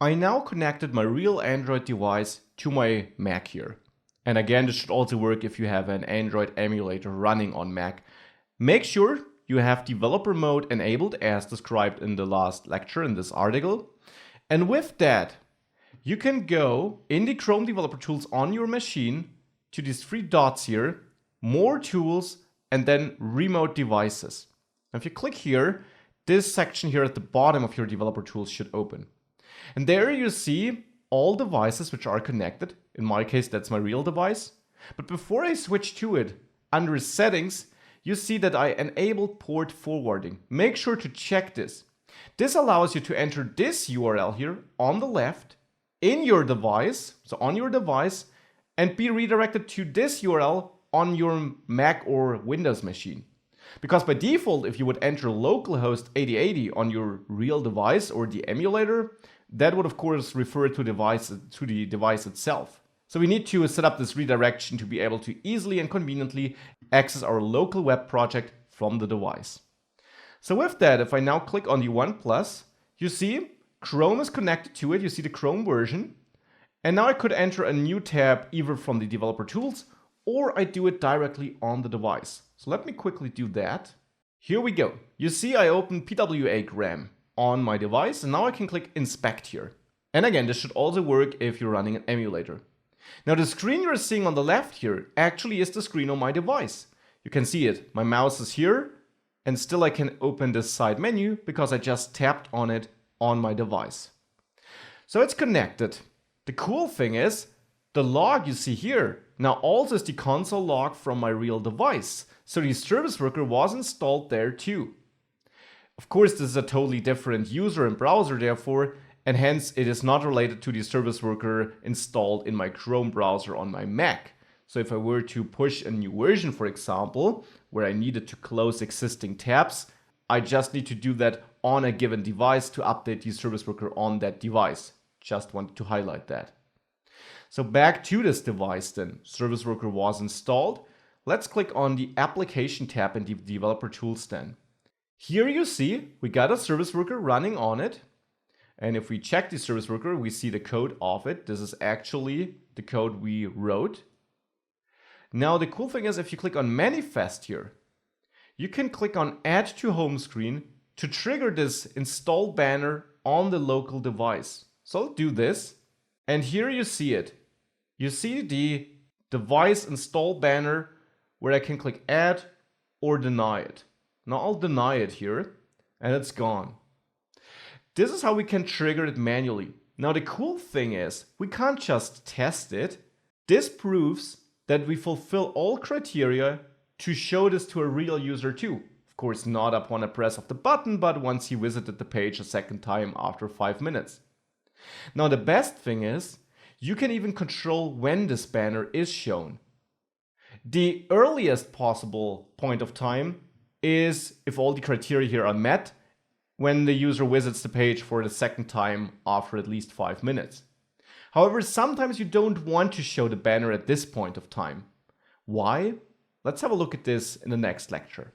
I now connected my real Android device to my Mac here. And again, this should also work if you have an Android emulator running on Mac. Make sure you have developer mode enabled as described in the last lecture in this article. And with that, you can go in the Chrome Developer Tools on your machine to these three dots here, more tools, and then remote devices. And if you click here, this section here at the bottom of your developer tools should open. And there you see all devices which are connected. In my case, that's my real device. But before I switch to it, under settings, you see that I enabled port forwarding. Make sure to check this. This allows you to enter this URL here on the left in your device, so on your device, and be redirected to this URL on your Mac or Windows machine. Because by default, if you would enter localhost 8080 on your real device or the emulator, that would of course refer to the device itself. So we need to set up this redirection to be able to easily and conveniently access our local web project from the device. So with that, if I now click on the OnePlus, you see Chrome is connected to it. You see the Chrome version. And now I could enter a new tab either from the developer tools or I do it directly on the device. So let me quickly do that. Here we go. You see I opened PWAgram on my device and now I can click inspect here. And again, this should also work if you're running an emulator. Now the screen you're seeing on the left here actually is the screen on my device. You can see it. My mouse is here and still I can open this side menu because I just tapped on it on my device. So it's connected. The cool thing is the log you see here now also is the console log from my real device. So the service worker was installed there too. Of course, this is a totally different user and browser therefore, and hence it is not related to the service worker installed in my Chrome browser on my Mac. So if I were to push a new version, for example, where I needed to close existing tabs, I just need to do that on a given device to update the service worker on that device. Just wanted to highlight that. So back to this device then, service worker was installed. Let's click on the application tab in the developer tools then. Here you see we got a service worker running on it. And if we check the service worker, we see the code of it. This is actually the code we wrote. Now the cool thing is if you click on manifest here, you can click on add to home screen to trigger this install banner on the local device. So I'll do this. And here you see it. You see the device install banner where I can click add or deny it. Now I'll deny it here and it's gone. This is how we can trigger it manually. Now the cool thing is we can't just test it. This proves that we fulfill all criteria to show this to a real user too. Of course, not upon a press of the button, but once he visited the page a second time after 5 minutes. Now the best thing is you can even control when this banner is shown. The earliest possible point of time is if all the criteria here are met, when the user visits the page for the second time after at least 5 minutes. However, sometimes you don't want to show the banner at this point of time. Why? Let's have a look at this in the next lecture.